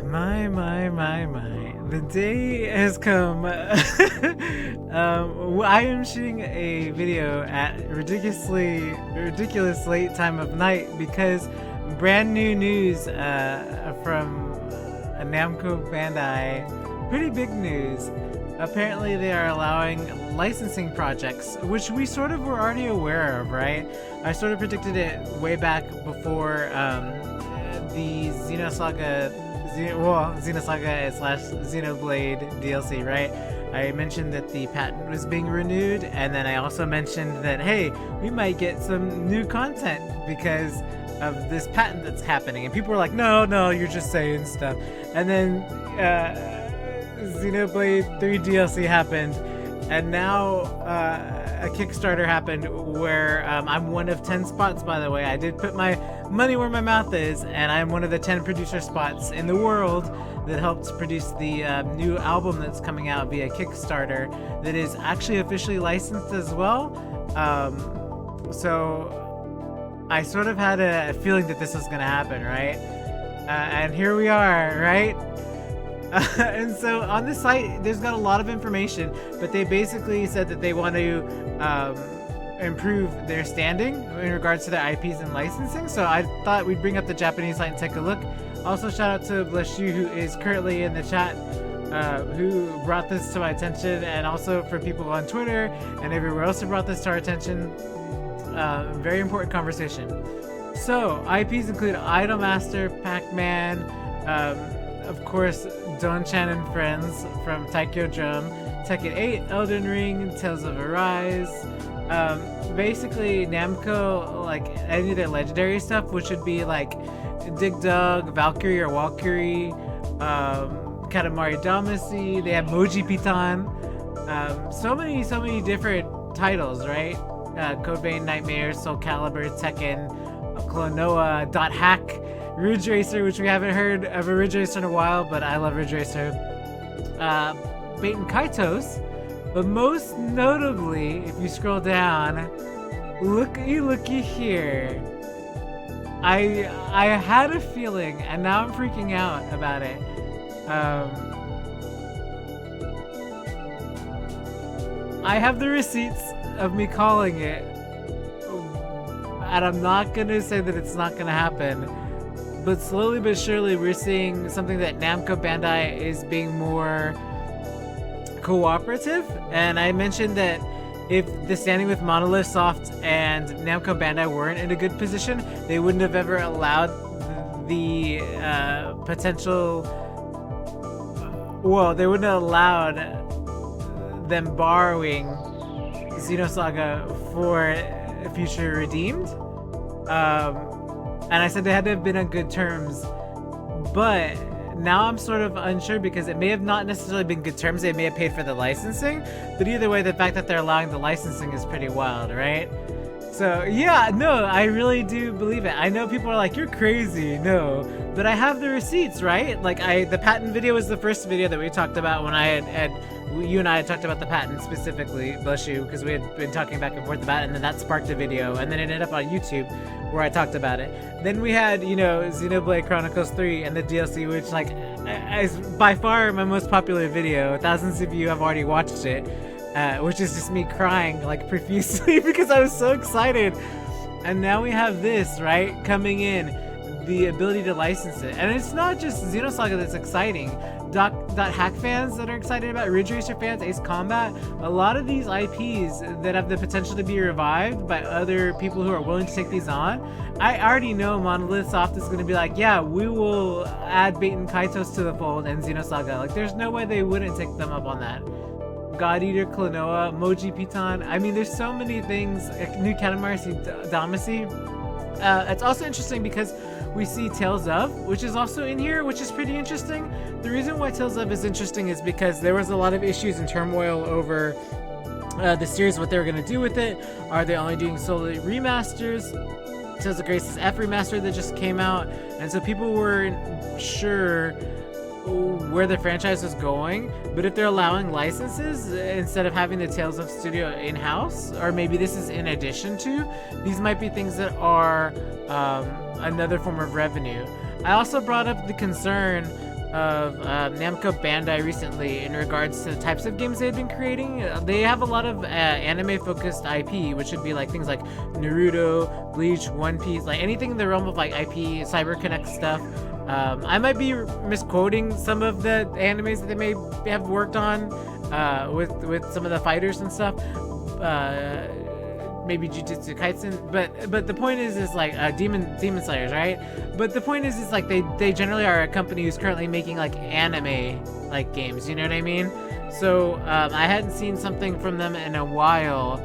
My. The day has come. I am shooting a video at ridiculous late time of night because brand new news from Namco Bandai. Pretty big news. Apparently they are allowing licensing projects, which we sort of were already aware of, right? I sort of predicted it way back before the Xenosaga slash Xenoblade DLC, right? I mentioned that the patent was being renewed, and then I also mentioned that, hey, we might get some new content because of this patent that's happening. And people were like, no, you're just saying stuff. And then Xenoblade 3 DLC happened, and now a Kickstarter happened where I'm one of 10 spots, by the way. I did put my money where my mouth is, and I'm one of the 10 producer spots in the world that helped produce the new album that's coming out via Kickstarter that is actually officially licensed as well. So I sort of had a feeling that this was going to happen, right? And here we are, right? And so on the site, there's got a lot of information, but they basically said that they want to improve their standing in regards to their IPs and licensing. So I thought we'd bring up the Japanese site and take a look. Also, shout out to Bless You, who is currently in the chat, who brought this to my attention, and also for people on Twitter and everywhere else who brought this to our attention. Very important conversation. So IPs include Idolmaster, Pac-Man, of course, Don-chan and Friends from Taikyo Drum, Tekken 8, Elden Ring, Tales of Arise. Basically, Namco, like any of their legendary stuff, which would be like Dig Dug, Valkyrie or Walkyrie, Katamari Damacy. They have Moji Pitan. So many different titles, right? Code Vein, Nightmare, Soul Calibur, Tekken, Klonoa, Dot Hack, Ridge Racer, which we haven't heard of a Ridge Racer in a while, but I love Ridge Racer. Baten Kaitos, but most notably, if you scroll down, looky here. I had a feeling, and now I'm freaking out about it. I have the receipts of me calling it, and I'm not gonna say that it's not gonna happen. But slowly but surely, we're seeing something that Namco Bandai is being more cooperative. And I mentioned that if the standing with Monolithsoft and Namco Bandai weren't in a good position, they wouldn't have ever allowed the potential... Well, they wouldn't have allowed them borrowing Xenosaga for Future Redeemed. And I said they had to have been on good terms, but now I'm sort of unsure because it may have not necessarily been good terms. They may have paid for the licensing, but either way, the fact that they're allowing the licensing is pretty wild, right? So yeah, no, I really do believe it. I know people are like, you're crazy. No, but I have the receipts, right? Like the patent video was the first video that we talked about when you and I had talked about the patent specifically, bless you, because we had been talking back and forth about it, and then that sparked a video, and then it ended up on YouTube where I talked about it. Then we had, Xenoblade Chronicles 3 and the DLC, which is by far my most popular video. Thousands of you have already watched it, which is just me crying like profusely because I was so excited. And now we have this, right, coming in, the ability to license it. And it's not just Xenosaga that's exciting. Hack fans that are excited about, Ridge Racer fans, Ace Combat, a lot of these IPs that have the potential to be revived by other people who are willing to take these on. I already know Monolithsoft is going to be like, yeah, we will add Baten Kaitos to the fold and Xenosaga. Like, there's no way they wouldn't take them up on that. God Eater, Klonoa, Moji Pitan. I mean, there's so many things. New Katamari Damacy. It's also interesting because we see Tales of, which is also in here, which is pretty interesting. The reason why Tales of is interesting is because there was a lot of issues and turmoil over the series, what they were going to do with it. Are they only doing solely remasters? Tales of Grace's F remaster that just came out, and so people weren't sure where the franchise was going. But if they're allowing licenses instead of having the Tales of studio in-house, or maybe this is in addition to, these might be things that are another form of revenue. I also brought up the concern Namco Bandai recently in regards to the types of games they've been creating. They have a lot of anime-focused IP, which would be like things like Naruto, Bleach, One Piece, like anything in the realm of like IP, CyberConnect stuff. I might be misquoting some of the animes that they may have worked on with some of the fighters and stuff. Maybe Jujutsu Kaisen, but the point is like Demon Slayers, right? But the point is like they generally are a company who's currently making like anime like games, you know what I mean? So I hadn't seen something from them in a while,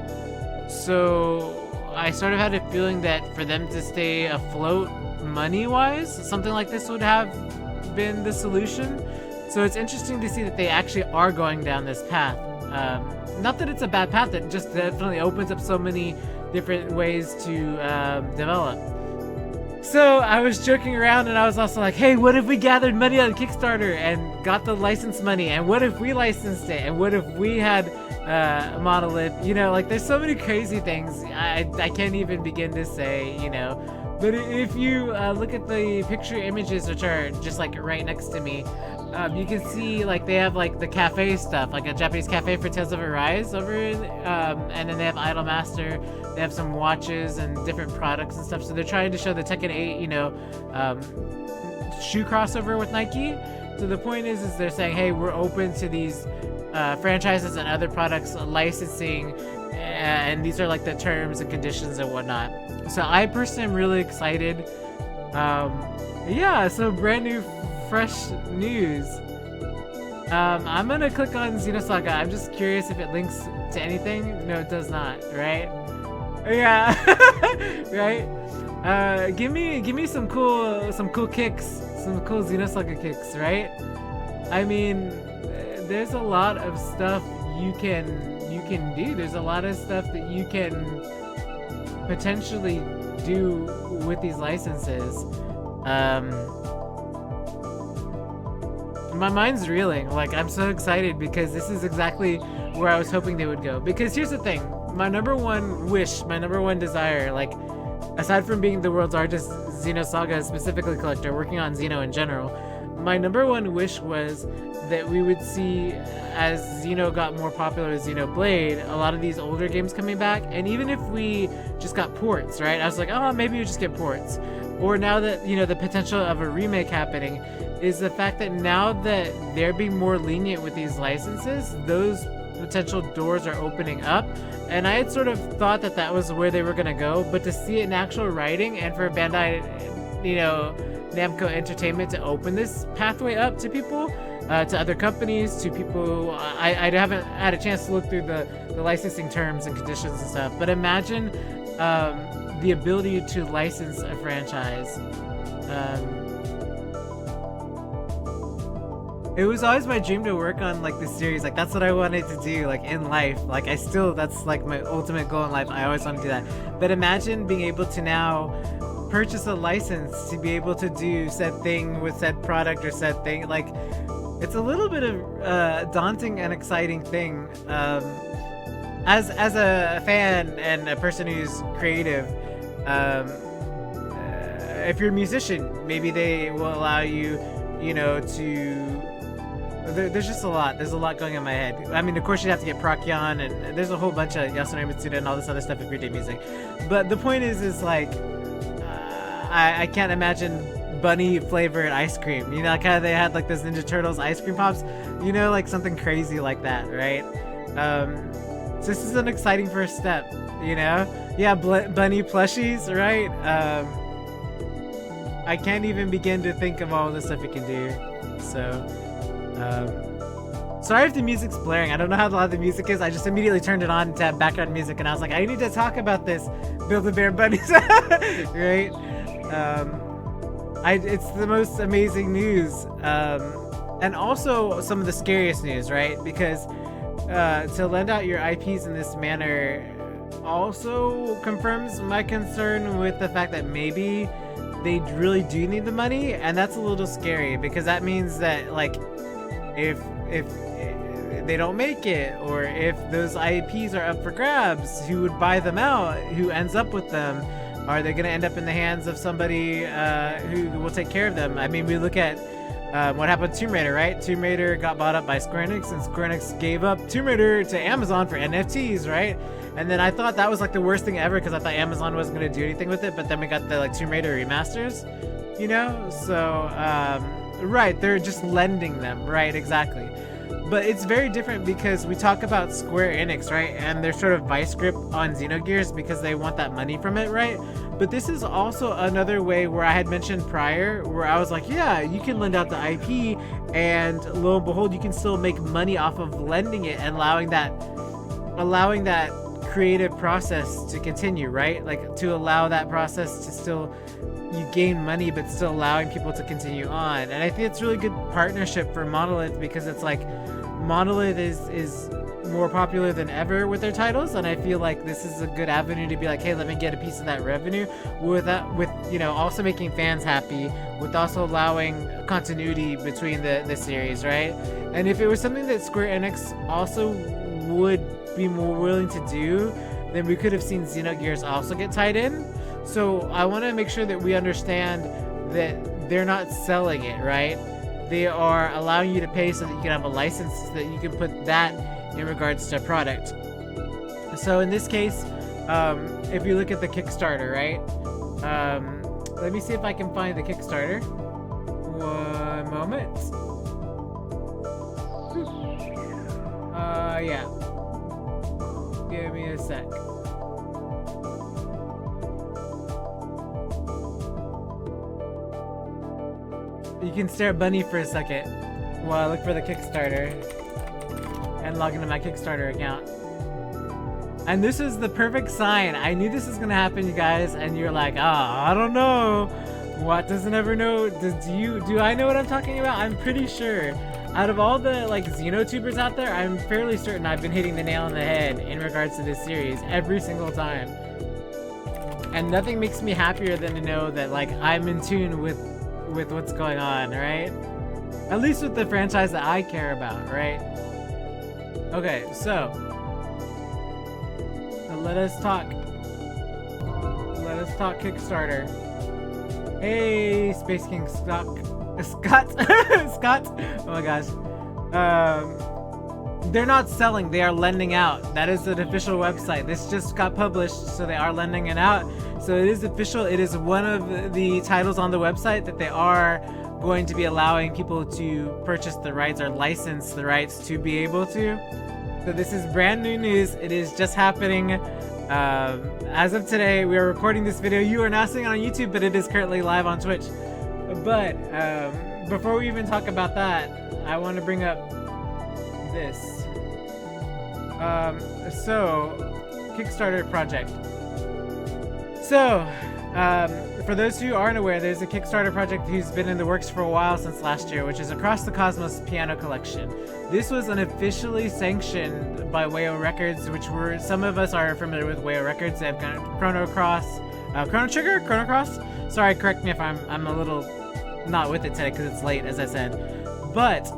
so I sort of had a feeling that for them to stay afloat money-wise, something like this would have been the solution. So it's interesting to see that they actually are going down this path. Not that it's a bad path, it just definitely opens up so many different ways to develop. So I was joking around and I was also like, hey, what if we gathered money on Kickstarter and got the license money? And what if we licensed it? And what if we had Monolith? You know, like there's so many crazy things I can't even begin to say, you know. But if you look at the picture images, which are just like right next to me, you can see like they have like the cafe stuff, like a Japanese cafe for Tales of Arise over in, and then they have Idolmaster. They have some watches and different products and stuff. So they're trying to show the Tekken 8, you know, shoe crossover with Nike. So the point is they're saying, hey, we're open to these franchises and other products licensing, and these are like the terms and conditions and whatnot. So I personally am really excited. Yeah, so brand new fresh news. I'm gonna click on Xenosaga. I'm just curious if it links to anything. No, it does not, right? Yeah. Right? Give me some cool kicks, some cool Xenosaga kicks, right? I mean, there's a lot of stuff you can do. There's a lot of stuff that you can potentially do with these licenses. My mind's reeling. Like, I'm so excited because this is exactly where I was hoping they would go. Because here's the thing, my number one wish, my number one desire, like, aside from being the world's largest Xenosaga specifically collector, working on Xeno in general, my number one wish was that we would see, as Xeno got more popular with Xenoblade, a lot of these older games coming back. And even if we just got ports, right? I was like, oh, maybe we just get ports. Or now that, you know, the potential of a remake happening is the fact that now that they're being more lenient with these licenses, those potential doors are opening up. And I had sort of thought that that was where they were going to go, but to see it in actual writing and for Bandai, you know, Namco Entertainment to open this pathway up to people, to other companies, to people. I haven't had a chance to look through the licensing terms and conditions and stuff, but imagine the ability to license a franchise. It was always my dream to work on like this series. Like that's what I wanted to do, like in life. Like that's like my ultimate goal in life. I always want to do that. But imagine being able to now purchase a license to be able to do said thing with said product or said thing. Like it's a little bit of daunting and exciting thing. As a fan and a person who's creative, if you're a musician, maybe they will allow you, you know, to. There's just a lot. There's a lot going in my head. I mean, of course, you'd have to get Prakyan, and there's a whole bunch of Yasunori Mitsuda and all this other stuff if you're doing music. But the point is like, I can't imagine bunny flavored ice cream. You know, like how they had like those Ninja Turtles ice cream pops. You know, like something crazy like that, right? So this is an exciting first step. You know, yeah, bunny plushies, right? I can't even begin to think of all the stuff you can do. So. Sorry if the music's blaring. I don't know how loud the music is. I just immediately turned it on to have background music, and I was like, I need to talk about this. Build-A-Bear bunnies, right? It's the most amazing news, and also some of the scariest news, right? Because to lend out your IPs in this manner also confirms my concern with the fact that maybe they really do need the money, and that's a little scary because that means that like. If they don't make it, or if those IPs are up for grabs, who would buy them out? Who ends up with them? Are they going to end up in the hands of somebody who will take care of them? I mean, we look at what happened to Tomb Raider, right? Tomb Raider got bought up by Square Enix, and Square Enix gave up Tomb Raider to Amazon for NFTs, right? And then I thought that was like the worst thing ever because I thought Amazon wasn't going to do anything with it, but then we got the like Tomb Raider remasters, you know? So, right, they're just lending them, right? Exactly. But it's very different because we talk about Square Enix, right? And their sort of vice grip on Xenogears because they want that money from it, right? But this is also another way where I had mentioned prior, where I was like, yeah, you can lend out the IP, and lo and behold, you can still make money off of lending it and allowing that creative process to continue, right? Like to allow that process to still, you gain money, but still allowing people to continue on. And I think it's really good partnership for Monolith because it's like Monolith is more popular than ever with their titles, and I feel like this is a good avenue to be like, hey, let me get a piece of that revenue with you know, also making fans happy, with also allowing continuity between the series, right? And if it was something that Square Enix also would be more willing to do, then we could have seen Xenogears also get tied in. So I want to make sure that we understand that they're not selling it, right? They are allowing you to pay so that you can have a license so that you can put that in regards to a product. So in this case, if you look at the Kickstarter, right? Let me see if I can find the Kickstarter. One moment. Yeah. Give me a sec. You can stare at Bunny for a second while I look for the Kickstarter and log into my Kickstarter account. And this is the perfect sign. I knew this was gonna happen, you guys, and you're like, I don't know. What doesn't ever know? Do I know what I'm talking about? I'm pretty sure. Out of all the like Xenotubers out there, I'm fairly certain I've been hitting the nail on the head in regards to this series every single time. And nothing makes me happier than to know that like I'm in tune with what's going on, right? At least with the franchise that I care about, right? Okay, so let us talk Kickstarter. Hey, Space King Scott. Oh my gosh. They're not selling, they are lending out. That is an official website. This just got published, so they are lending it out. So it is official. It is one of the titles on the website that they are going to be allowing people to purchase the rights or license the rights to be able to. So this is brand new news. It is just happening. As of today, we are recording this video. You are now seeing it on YouTube, but it is currently live on Twitch. But before we even talk about that, I want to bring up this. So, Kickstarter project. So, for those who aren't aware, there's a Kickstarter project who's been in the works for a while since last year, which is Across the Cosmos Piano Collection. This was unofficially sanctioned by Wayo Records, which some of us are familiar with Wayo Records. They have kind of Chrono Cross. Sorry, correct me if I'm a little not with it today because it's late, as I said. But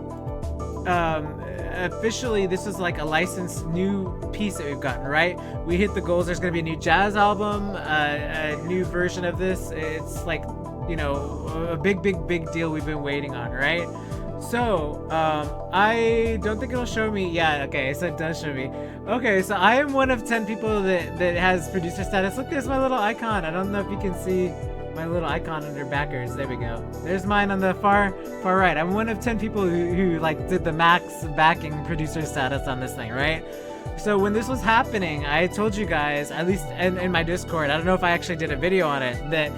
officially, this is like a licensed new piece that we've gotten, right? We hit the goals. There's going to be a new jazz album, a new version of this. It's like, you know, a big deal we've been waiting on, right? So, I don't think it'll show me. Yeah, okay, so it does show me. Okay, so I am one of 10 people that has producer status. Look, there's my little icon. I don't know if you can see my little icon under backers. There we go. There's mine on the far right. I'm one of 10 people who like did the max backing producer status on this thing, right? So when this was happening, I told you guys, at least in my Discord, I don't know if I actually did a video on it, that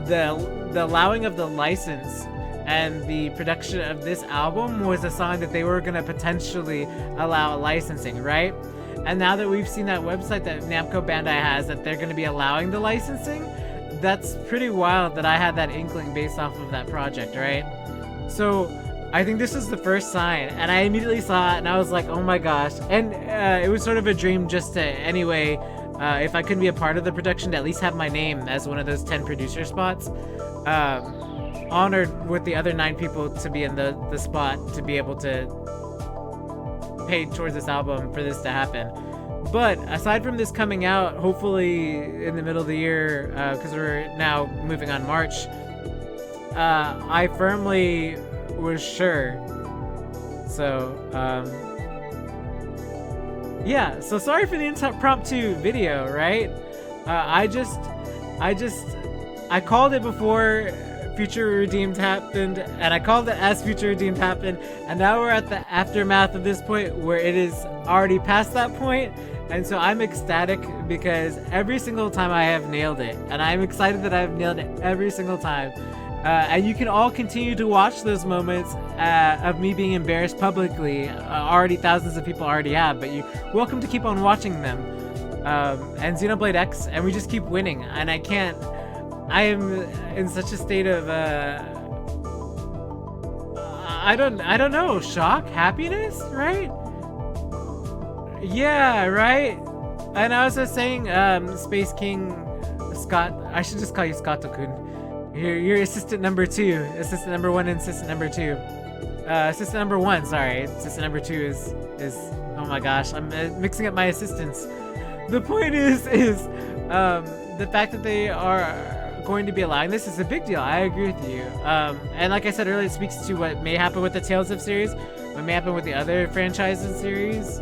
the allowing of the license and the production of this album was a song that they were going to potentially allow licensing, right? And now that we've seen that website that Namco Bandai has, that they're going to be allowing the licensing, that's pretty wild that I had that inkling based off of that project, right? So I think this is the first sign, and I immediately saw it and I was like, oh my gosh. And it was sort of a dream just to, anyway, if I couldn't be a part of the production, to at least have my name as one of those 10 producer spots. Honored with the other 9 people to be in the spot to be able to pay towards this album for this to happen. But aside from this coming out, hopefully in the middle of the year, because we're now moving on March, I firmly was sure. So, yeah, so sorry for the impromptu video, right? I called it before Future Redeemed happened, and I called it as Future Redeemed happened, and now we're at the aftermath of this point where it is already past that point, and so I'm ecstatic because every single time I have nailed it, and I'm excited that I've nailed it every single time. And you can all continue to watch those moments of me being embarrassed publicly. Already thousands of people already have, but you're welcome to keep on watching them. And Xenoblade X, and we just keep winning. And I am in such a state of I don't know, shock, happiness, right? Yeah, right. And I was just saying, Space King Scott, I should just call you Scott-kun. You're assistant number 2, assistant number 1, and assistant number 2. Assistant number 1, sorry. Assistant number 2 is oh my gosh, I'm mixing up my assistants. The point is the fact that they are going to be allowing this is a big deal. I agree with you. And like I said earlier, it speaks to what may happen with the Tales of series, what may happen with the other franchises series.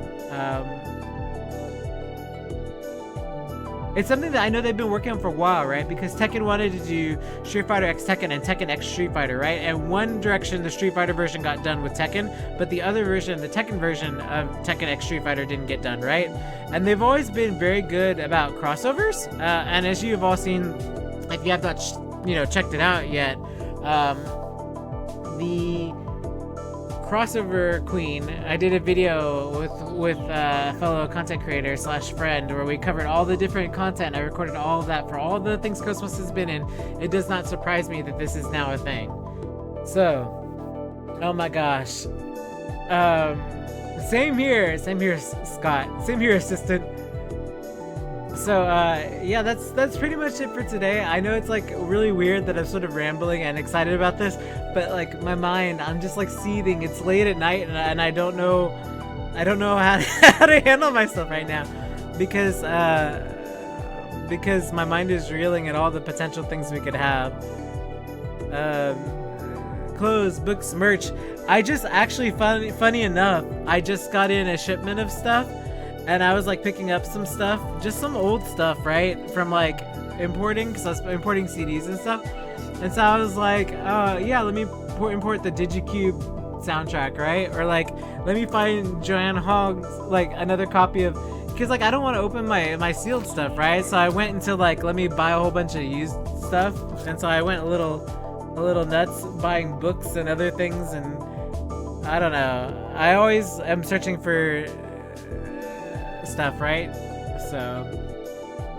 It's something that I know they've been working on for a while, right? Because Tekken wanted to do Street Fighter X Tekken and Tekken X Street Fighter, right? And one direction, the Street Fighter version got done with Tekken, but the other version, the Tekken version of Tekken X Street Fighter didn't get done, right? And they've always been very good about crossovers. And as you have all seen, if you have not, checked it out yet, the crossover queen, I did a video with a fellow content creator / friend where we covered all the different content. I recorded all of that for all the things Cosmos has been in. It does not surprise me that this is now a thing. So, oh my gosh. Same here, Scott. Same here, assistant. So yeah, that's pretty much it for today. I know it's like really weird that I'm sort of rambling and excited about this, but like my mind, I'm just like seething. It's late at night and I don't know how to handle myself right now because my mind is reeling at all the potential things we could have. Clothes, books, merch. I just actually funny enough, I just got in a shipment of stuff. And I was like picking up some stuff, just some old stuff, right? From like importing, because I was importing CDs and stuff. And so I was like, yeah, let me import the Digicube soundtrack, right? Or like, let me find Joanne Hogg's, like another copy of, because like I don't want to open my sealed stuff, right? So I went into like, let me buy a whole bunch of used stuff. And so I went a little nuts buying books and other things. And I don't know. I always am searching for stuff, right? So,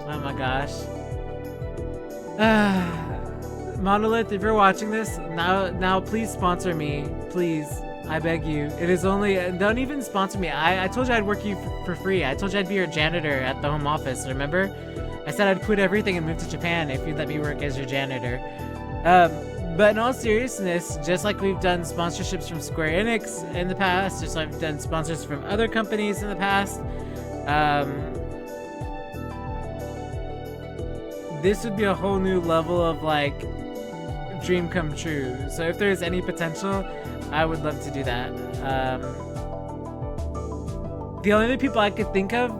oh my gosh. Monolith, if you're watching this, now please sponsor me. Please. I beg you. It is only, don't even sponsor me. I told you I'd work you for free. I told you I'd be your janitor at the home office, remember? I said I'd quit everything and move to Japan if you'd let me work as your janitor. But in all seriousness, just like we've done sponsorships from Square Enix in the past, just like we've done sponsors from other companies in the past, this would be a whole new level of like dream come true. So if there's any potential, I would love to do that. The only other people I could think of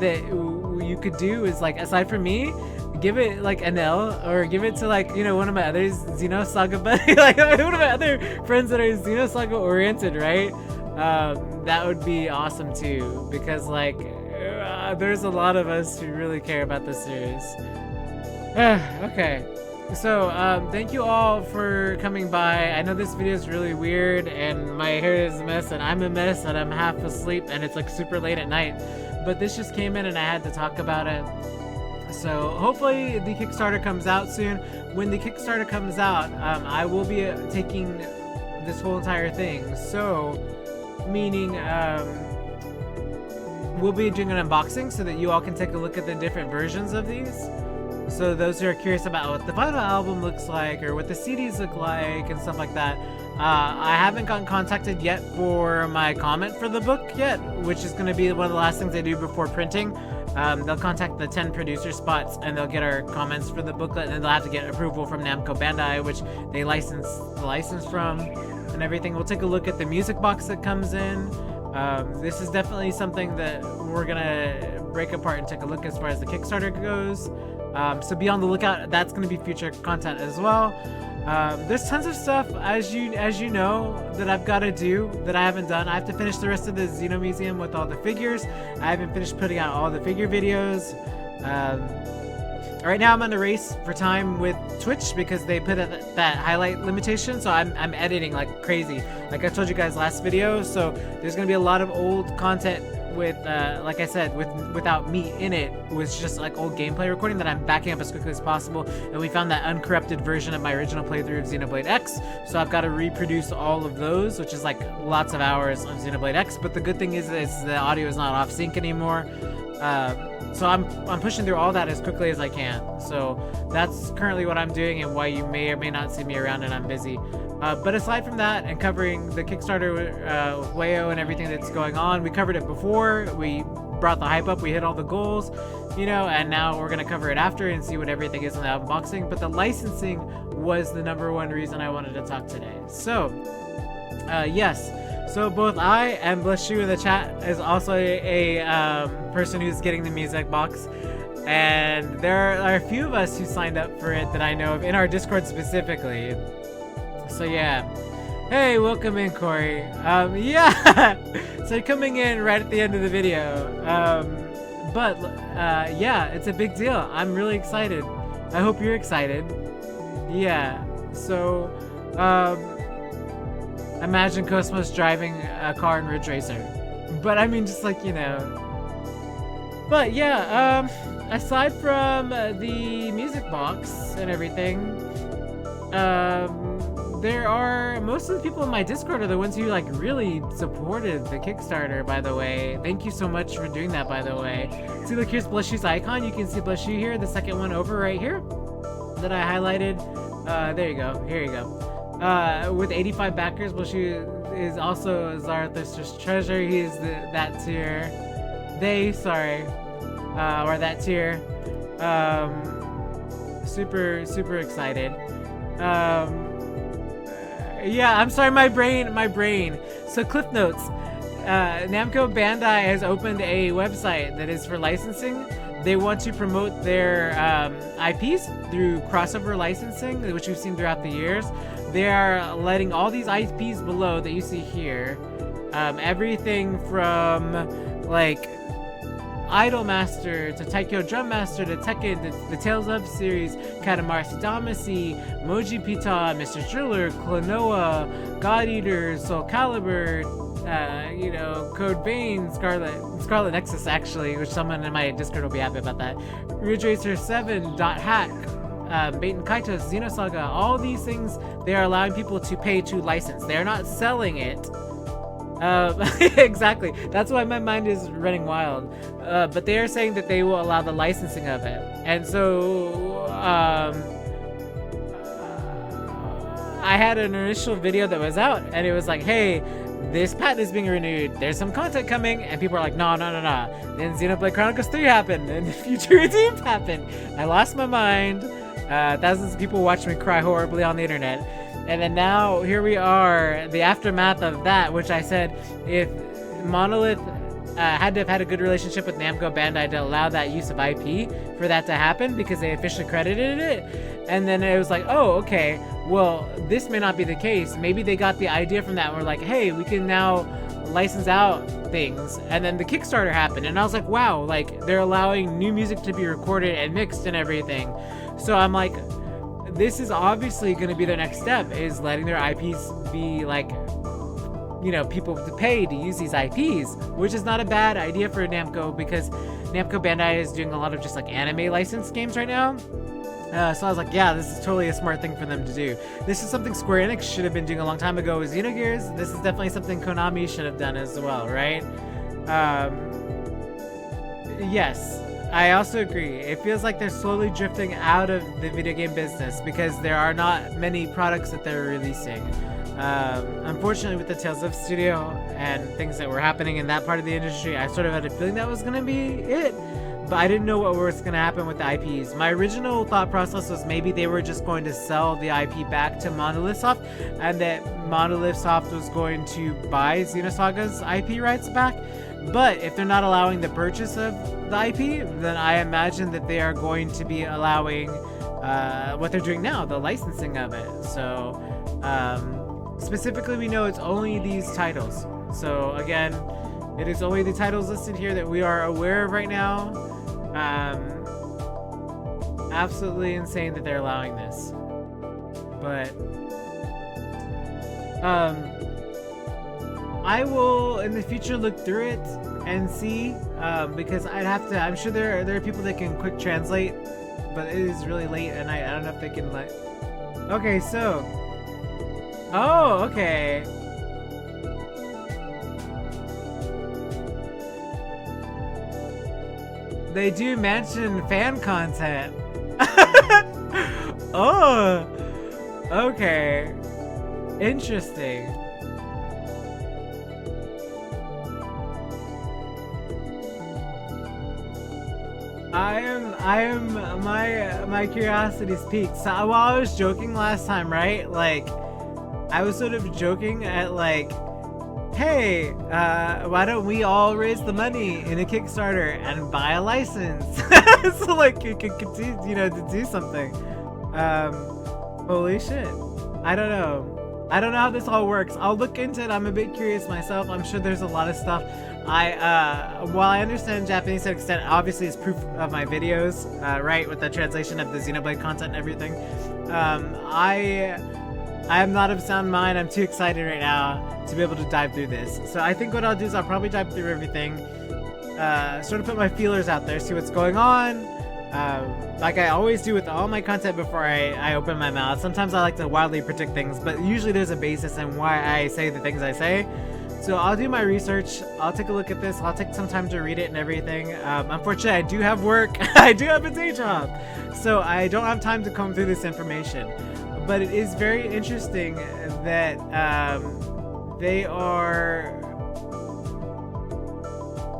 that you could do is like, aside from me, give it like an L, or give it to like, one of my other Xenosaga buddies, like one of my other friends that are Xenosaga oriented, right? That would be awesome too, because like there's a lot of us who really care about this series. Okay, so thank you all for coming by. I know this video is really weird and my hair is a mess and I'm a mess and I'm half asleep and it's like super late at night, but this just came in and I had to talk about it. So hopefully the Kickstarter comes out soon. When the Kickstarter comes out, I will be taking this whole entire thing. So, meaning we'll be doing an unboxing so that you all can take a look at the different versions of these. So those who are curious about what the final album looks like or what the CDs look like and stuff like that. I haven't gotten contacted yet for my comment for the book yet, which is going to be one of the last things I do before printing. They'll contact the 10 producer spots and they'll get our comments for the booklet, and then they'll have to get approval from Namco Bandai, which they license the license from and everything. We'll take a look at the music box that comes in. This is definitely something that we're gonna break apart and take a look as far as the Kickstarter goes. So be on the lookout. That's gonna be future content as well. There's tons of stuff, as you know, that I've got to do that I haven't done. I have to finish the rest of the Xeno Museum with all the figures. I haven't finished putting out all the figure videos. Right now I'm on a race for time with Twitch because they put that highlight limitation, so I'm editing like crazy, like I told you guys last video. So there's gonna be a lot of old content with like I said, without me in it. It was just like old gameplay recording that I'm backing up as quickly as possible, and we found that uncorrupted version of my original playthrough of Xenoblade X, so I've got to reproduce all of those, which is like lots of hours of Xenoblade X. But the good thing is the audio is not off sync anymore. So I'm pushing through all that as quickly as I can. So that's currently what I'm doing, and why you may or may not see me around and I'm busy. But aside from that, and covering the Kickstarter Wayo and everything that's going on, we covered it before, we brought the hype up, we hit all the goals, you know, and now we're going to cover it after and see what everything is in the unboxing. But the licensing was the #1 reason I wanted to talk today. So, yes. So both I and BlueSky in the chat is also a person who's getting the music box. And there are a few of us who signed up for it that I know of, in our Discord specifically. So yeah. Hey, welcome in, Corey. Yeah! So you're coming in right at the end of the video. But yeah, it's a big deal. I'm really excited. I hope you're excited. Yeah. So, imagine Cosmos driving a car in Ridge Racer. But I mean, just like, you know. But yeah, aside from the music box and everything, there are, most of the people in my Discord are the ones who like really supported the Kickstarter, by the way. Thank you so much for doing that, by the way. See, look, here's BlueSky's icon. You can see BlueSky here, the second one over right here that I highlighted. There you go. Here you go. With 85 backers, BlueSky is also Zarathustra's treasure. He is that tier. Or that tier. Super excited. Yeah, I'm sorry, my brain. So Cliff Notes. Namco Bandai has opened a website that is for licensing. They want to promote their IPs through crossover licensing, which we've seen throughout the years. They are letting all these IPs below that you see here, everything from like Idolmaster to Taikyo Drum Master to Tekken, the Tales of series, Katamari Damacy, Moji Piton, Mr. Driller, Klonoa, God Eater, Soul Calibur, you know, Code Vein, Scarlet Nexus actually, which someone in my Discord will be happy about that. Ridge Racer 7, Hack, Baten Kaitos, Xenosaga, all these things they are allowing people to pay to license. They are not selling it. Exactly. That's why my mind is running wild. But they are saying that they will allow the licensing of it. And so, I had an initial video that was out, and it was like, hey, this patent is being renewed. There's some content coming, and people are like, no. Then Xenoblade Chronicles 3 happened, and Future Redeemed happened. I lost my mind. Thousands of people watched me cry horribly on the internet. And then now, here we are, the aftermath of that, which I said, if Monolith had to have had a good relationship with Namco Bandai to allow that use of IP for that to happen, because they officially credited it. And then it was like, oh, okay, well, this may not be the case. Maybe they got the idea from that. We're like, hey, we can now license out things. And then the Kickstarter happened, and I was like, wow, like, they're allowing new music to be recorded and mixed and everything. So I'm like, this is obviously going to be their next step, is letting their IPs be like, you know, people to pay to use these IPs, which is not a bad idea for Namco, because Namco Bandai is doing a lot of just like anime licensed games right now. So I was like, yeah, this is totally a smart thing for them to do. This is something Square Enix should have been doing a long time ago with Xenogears. This is definitely something Konami should have done as well, right? Yes. I also agree. It feels like they're slowly drifting out of the video game business because there are not many products that they're releasing. Unfortunately, with the Tales of Studio and things that were happening in that part of the industry, I sort of had a feeling that was going to be it. but I didn't know what was going to happen with the IPs. My original thought process was maybe they were just going to sell the IP back to Monolithsoft, and that Monolithsoft was going to buy Xenosaga's IP rights back. But if they're not allowing the purchase of the IP, then I imagine that they are going to be allowing what they're doing now, the licensing of it. So specifically, we know it's only these titles. So again, it is only the titles listed here that we are aware of right now. Absolutely insane that they're allowing this. But I will in the future look through it and see, because I'd have to. I'm sure there are people that can quick translate, but it is really late at night. I don't know if they can like. Okay, so. Oh, okay. They do mention fan content. Oh, okay. Interesting. My curiosity's peaked. So while I was joking last time, right? Like, I was sort of joking at like, hey, why don't we all raise the money in a Kickstarter and buy a license? So like you could continue, you know, to do something. Holy shit. I don't know how this all works. I'll look into it. I'm a bit curious myself. I'm sure there's a lot of stuff. While I understand Japanese to an extent, obviously it's proof of my videos, right, with the translation of the Xenoblade content and everything. I am not of sound mind. I'm too excited right now to be able to dive through this. So I think what I'll do is I'll probably dive through everything, sort of put my feelers out there, see what's going on, like I always do with all my content before I open my mouth. Sometimes I like to wildly predict things, but usually there's a basis in why I say the things I say. So I'll do my research, I'll take a look at this, I'll take some time to read it and everything. Unfortunately, I do have work, I do have a day job, so I don't have time to comb through this information. But it is very interesting that they are...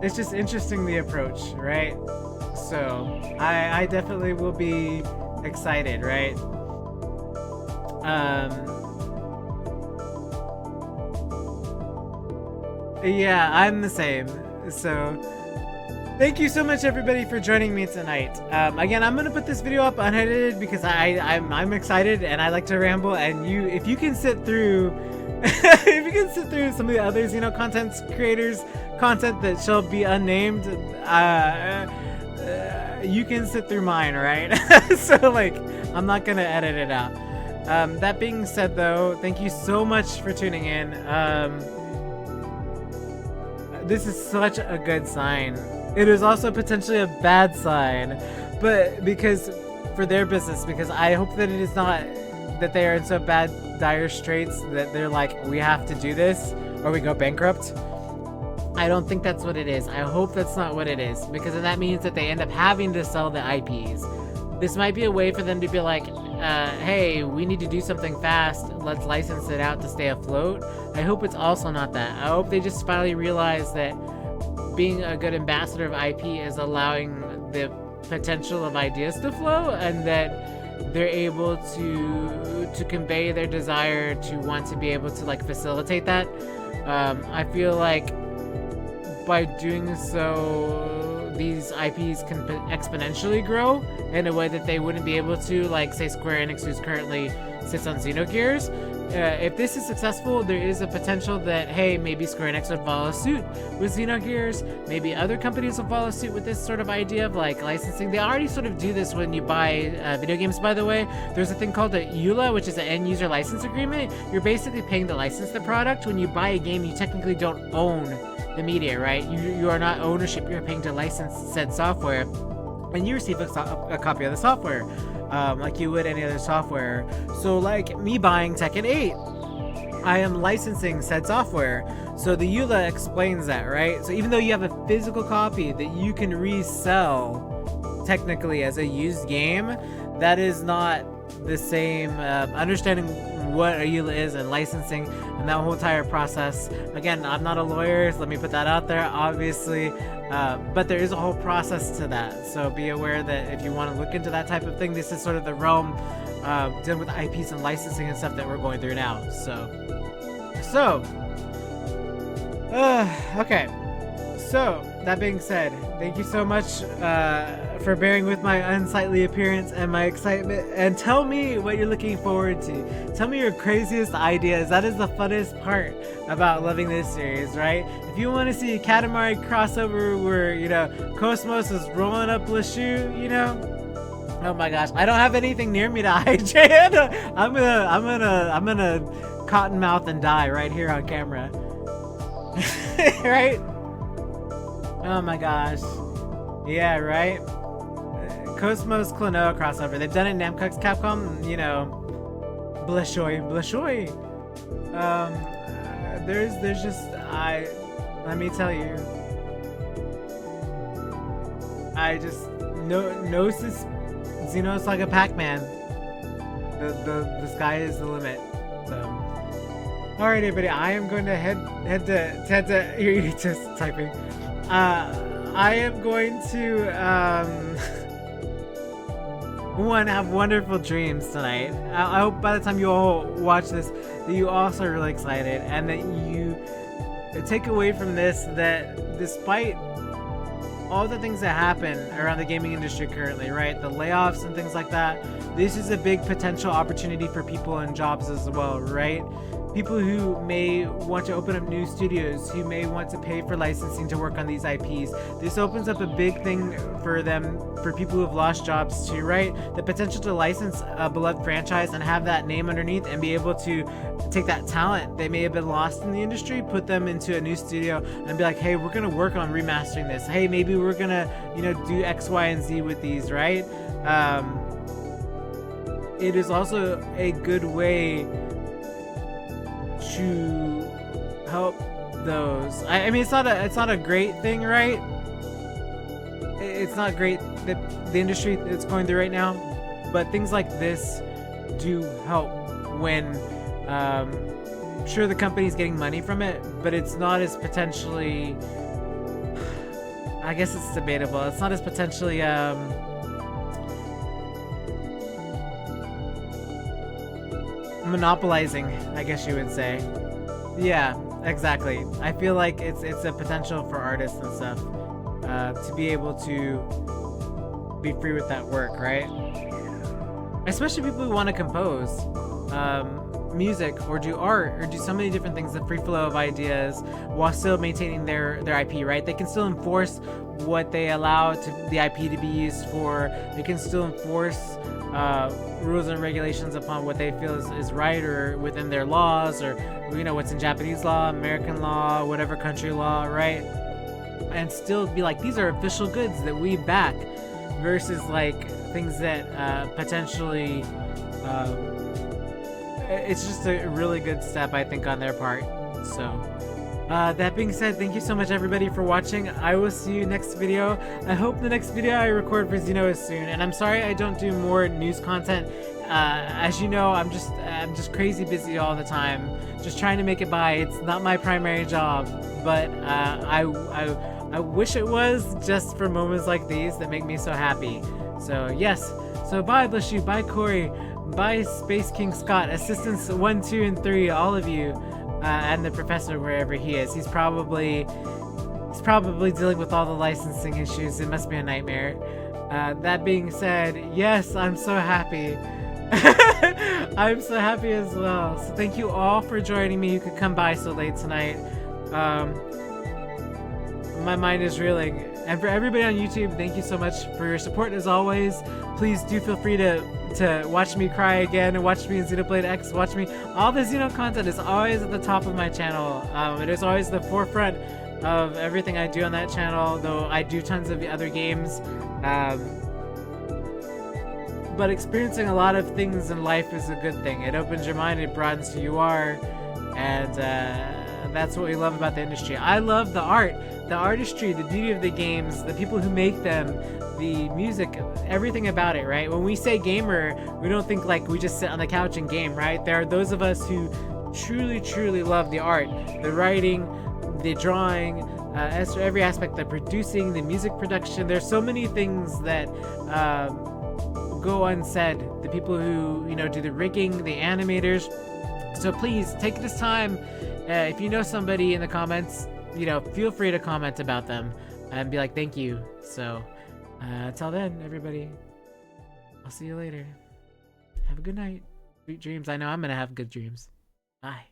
It's just interesting, the approach, right? So I definitely will be excited, right? Yeah, I'm the same. So thank you so much, everybody, for joining me tonight. Again, I'm gonna put this video up unedited because I'm excited and I like to ramble. And if you can sit through, if you can sit through some of the others, you know, content creators' content that shall be unnamed, you can sit through mine, right? So like, I'm not gonna edit it out. That being said, though, thank you so much for tuning in. This is such a good sign. It is also potentially a bad sign, but because for their business, because I hope that it is not that they are in so bad dire straits that they're like, we have to do this or we go bankrupt. I don't think that's what it is. I hope that's not what it is, because then that means that they end up having to sell the IPs. This might be a way for them to be like, hey, we need to do something fast, let's license it out to stay afloat. I hope it's also not that. I hope they just finally realize that being a good ambassador of IP is allowing the potential of ideas to flow, and that they're able to convey their desire to want to be able to like facilitate that. I feel like by doing so, these IPs can exponentially grow in a way that they wouldn't be able to, like, say, Square Enix, who's currently sits on Xenogears. If this is successful, there is a potential that, hey, maybe Square Enix would follow suit with Xenogears. Maybe other companies will follow suit with this sort of idea of, like, licensing. They already sort of do this when you buy video games, by the way. There's a thing called a EULA, which is an end-user license agreement. You're basically paying to license the product. When you buy a game, you technically don't own the media, right? You are not ownership. You're paying to license said software, and you receive a copy of the software, like you would any other software. So like me buying Tekken 8, I am licensing said software. So the EULA explains that, right? So even though you have a physical copy that you can resell technically as a used game, that is not the same understanding what a EULA is and licensing and that whole entire process. Again, I'm not a lawyer, so let me put that out there, obviously, but there is a whole process to that. So be aware that if you want to look into that type of thing, this is sort of the realm dealing with IPs and licensing and stuff that we're going through now. Okay. So, that being said, thank you so much for bearing with my unsightly appearance and my excitement. And tell me what you're looking forward to. Tell me your craziest ideas. That is the funnest part about loving this series, right? If you want to see a Katamari crossover where, you know, Cosmos is rolling up LeShu, you know, oh my gosh, I don't have anything near me to hide. I'm gonna cottonmouth and die right here on camera. Right? Oh my gosh. Yeah, right? Cosmos Klonoa crossover. They've done it in Namco Capcom, you know. Blashoy. There's just, let me tell you. I just, Gnosis Xenosaga Pac-Man. The sky is the limit. So. Alright everybody, I am going to head to you're just typing. I am going to have wonderful dreams tonight. I hope by the time you all watch this that you also are really excited and that you take away from this that despite all the things that happen around the gaming industry currently, right? The layoffs and things like that, this is a big potential opportunity for people and jobs as well, right? People who may want to open up new studios, who may want to pay for licensing to work on these IPs. This opens up a big thing for them, for people who have lost jobs too, right? The potential to license a beloved franchise and have that name underneath and be able to take that talent that may have been lost in the industry, put them into a new studio and be like, hey, we're gonna work on remastering this. Hey, maybe we're gonna, you know, do X, Y, and Z with these, right? It is also a good way to help those. I mean, it's not a great thing, right? It's not great that the industry that's going through right now, but things like this do help when sure the company's getting money from it, but it's not as potentially, I guess it's debatable, it's not as potentially monopolizing, I guess you would say. Yeah, exactly. I feel like it's a potential for artists and stuff to be able to be free with that work, right? Especially people who want to compose music or do art or do so many different things, the free flow of ideas while still maintaining their IP, right? They can still enforce what they allow the IP to be used for. They can still enforce rules and regulations upon what they feel is right or within their laws, or you know what's in Japanese law, American law, whatever country law, right? And still be like, these are official goods that we back, versus like things that potentially it's just a really good step, I think, on their part. So that being said, thank you so much everybody for watching. I will see you next video. I hope the next video I record for Xeno is soon, and I'm sorry I don't do more news content. As you know, I'm just crazy busy all the time, just trying to make it by. It's not my primary job, but I wish it was, just for moments like these that make me so happy. So yes, so bye BlueSky, bye Corey, bye Space King Scott, Assistants 1, 2, and 3, all of you. And the professor, wherever he is, he's probably dealing with all the licensing issues. It must be a nightmare. That being said, yes, I'm so happy. I'm so happy as well. So thank you all for joining me. You could come by so late tonight. My mind is reeling. And for everybody on YouTube, thank you so much for your support as always. Please do feel free to watch me cry again, and watch me in Xenoblade X, watch me. All the Xeno content is always at the top of my channel. It is always the forefront of everything I do on that channel, though I do tons of other games. But experiencing a lot of things in life is a good thing. It opens your mind, it broadens who you are, and that's what we love about the industry. I love the art, the artistry, the beauty of the games, the people who make them, the music, everything about it, right? When we say gamer, we don't think like we just sit on the couch and game, right? There are those of us who truly love the art, the writing, the drawing, as for every aspect, the producing, the music production. There's so many things that go unsaid. The people who, you know, do the rigging, the animators. So please take this time. If you know somebody in the comments, you know, feel free to comment about them and be like, thank you. So until then, everybody, I'll see you later. Have a good night. Sweet dreams. I know I'm gonna have good dreams. Bye.